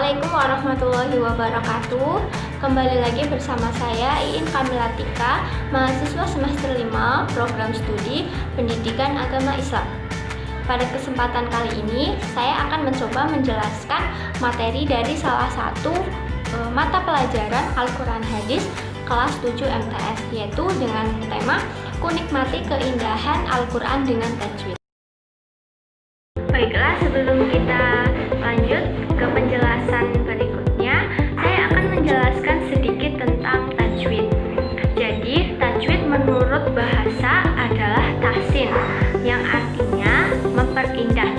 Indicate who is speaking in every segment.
Speaker 1: Assalamualaikum warahmatullahi wabarakatuh. Kembali lagi bersama saya Iin Kamilatika, mahasiswa semester 5 program studi Pendidikan Agama Islam. Pada kesempatan kali ini, saya akan mencoba menjelaskan materi dari salah satu mata pelajaran Al-Quran Hadis kelas 7 MTS, yaitu dengan tema Kunikmati Keindahan Al-Quran dengan Tajwid. Baiklah, sebelum kita lanjut ke penjelasan berikutnya, saya akan menjelaskan sedikit tentang tajwid. Jadi, tajwid menurut bahasa adalah tahsin, yang artinya memperindah.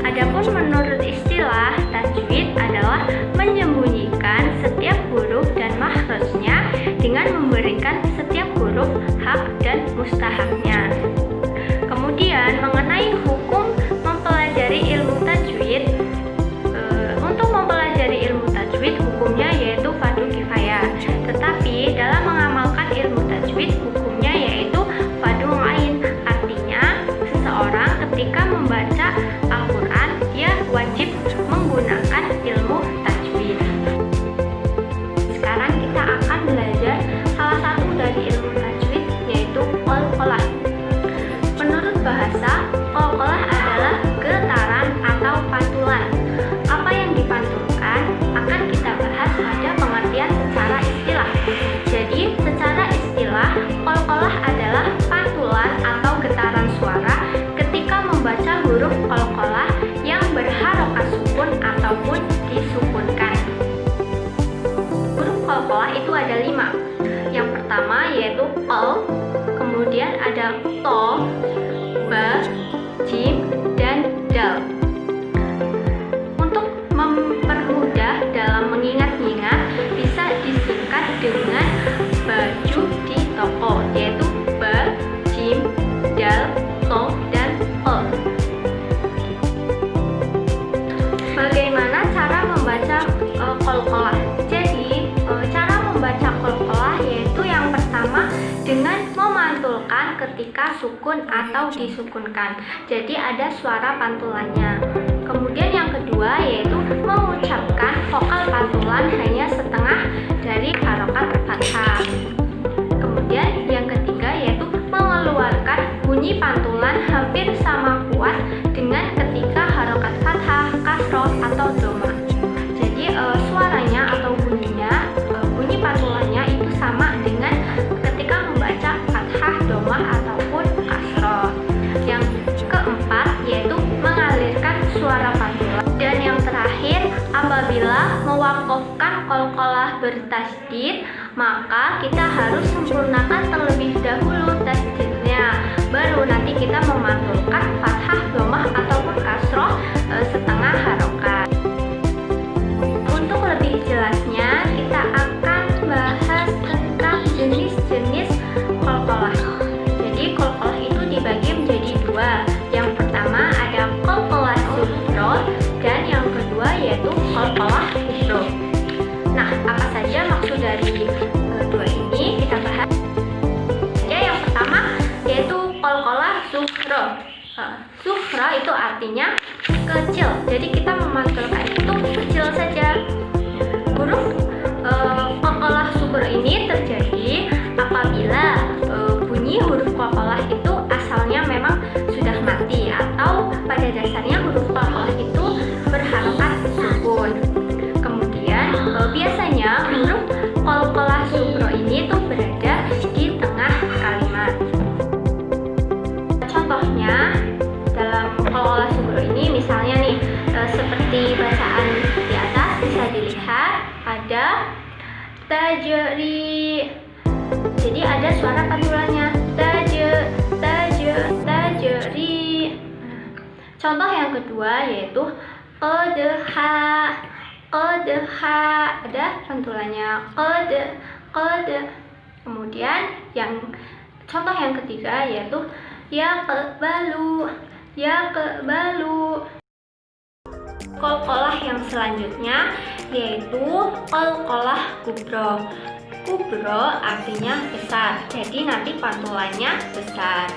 Speaker 1: Adapun menurut istilah, tajwid adalah menyembunyikan setiap huruf dan makhrajnya dengan memberikan setiap huruf hak dan mustahaknya. Kemudian, mengenai hukum mempelajari ilmu tajwid, untuk mempelajari ilmu tajwid hukumnya yaitu fardu kifayah, tetapi dalam mengamalkan ilmu tajwid hukumnya yaitu fardu ain. Artinya, seseorang ketika membaca Al-Quran dia wajib menggunakan ilmu tajwid. Sekarang kita akan belajar salah satu dari ilmu tajwid, yaitu qalqalah. Menurut bahasa, qalqalah adalah getaran atau pantulan. Apa yang dipantulkan akan kita bahas pada pengertian secara istilah. Jadi, secara istilah, qalqalah adalah pantulan atau getaran suara ketika membaca huruf qalqalah yang berharokat sukun ataupun disukunkan. Huruf qalqalah itu ada 5. Yang pertama yaitu qal, kemudian ada to, ba, jim, dan dal. Untuk mempermudah dalam mengingat-ingat, bisa disingkat dengan baju di toko, yaitu ba, jim, dal, to, dan o. Bagaimana cara membaca qalqalah? Jadi, cara membaca qalqalah yaitu yang pertama dengan memantulkan ketika sukun atau disukunkan. Jadi ada suara pantulannya. Kemudian yang kedua yaitu mengucapkan vokal pantulan hanya setengah dari harokat fathah. Kemudian yang ketiga yaitu mengeluarkan bunyi pantulan hampir sama kuat dengan ketika harokat fathah, kasroh, atau doma. Jadi suaranya atau bunyinya, bunyi pantulannya itu sama dengan ketika membaca fathah, domah, ataupun kasroh. Yang keempat yaitu mengalirkan suara pantulan. Dan yang terakhir, apabila mewakofkan qalqalah bertasydid, maka kita harus sempurnakan terlebih dahulu tasydidnya, baru nanti kita memantulkan fathah, domah, ataupun kasroh setengah harokat. Untuk lebih jelasnya, kita akan bahas tentang jenis-jenis qalqalah. Jadi qalqalah itu dibagi menjadi 2. Yang pertama ada qalqalah sughra dan yang kedua yaitu qalqalah kubra. Nah, apa saja maksud dari dua ini kita bahas. Yang pertama yaitu qalqalah sughra. Sughra itu artinya kecil. Jadi kita memantulkan itu kecil saja. Huruf qalqalah sughra ini terjadi apabila bunyi huruf qalqalah itu asalnya memang sudah mati, atau pada dasarnya huruf qalqalah itu berharokat sukun. Kemudian biasanya huruf qalqalah sughra ini tuh berada di tengah kalimat. Contohnya dalam qalqalah sughra ini misalnya nih seperti bacaan di atas bisa dilihat ada tajri. Jadi ada suara pantulannya tajri. Contoh yang kedua yaitu qadha. Ada pantulannya qad. Kemudian contoh yang ketiga yaitu yaqbalu. Qalqalah yang selanjutnya yaitu qalqalah kubra. Kubra artinya besar, jadi nanti pantulannya besar.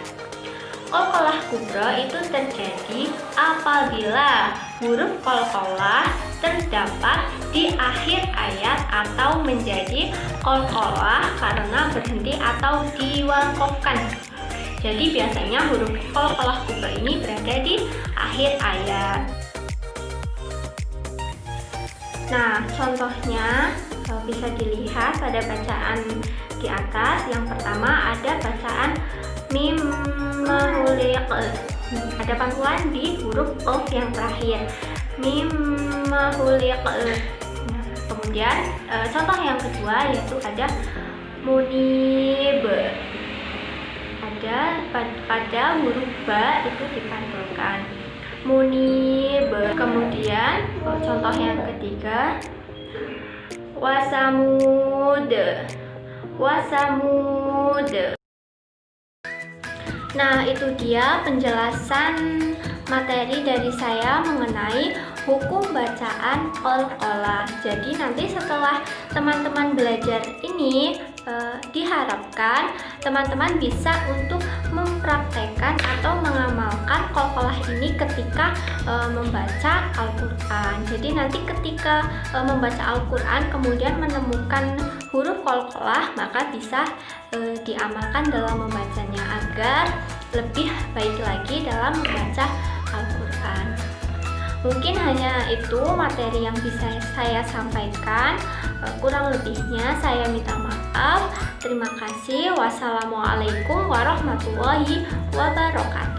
Speaker 1: Qalqalah kubra itu terjadi apabila huruf qalqalah terdapat di akhir ayat atau menjadi qalqalah karena berhenti atau diwakofkan. Jadi biasanya huruf qalqalah kubra ini berada di akhir ayat. Nah, contohnya bisa dilihat pada bacaan di atas. Yang pertama ada bacaan mim mahuliq. Ada pantulan di huruf qaf yang terakhir. Mim mahuliq. Nah, kemudian contoh yang kedua yaitu ada munib. Ada pada huruf ba itu dipantulkan. Munib. Kemudian contoh yang ketiga wasamud. Nah, itu dia penjelasan materi dari saya mengenai hukum bacaan qalqalah. Jadi nanti setelah teman-teman belajar ini diharapkan teman-teman bisa untuk mempraktekkan atau mengamalkan qalqalah ini ketika membaca Al-Quran. Jadi nanti ketika membaca Al-Quran kemudian menemukan huruf qalqalah, maka bisa diamalkan dalam membacanya agar lebih baik lagi dalam membaca Al-Quran. Mungkin hanya itu materi yang bisa saya sampaikan. Kurang lebihnya saya minta maaf. Terima kasih. Wassalamualaikum warahmatullahi wabarakatuh.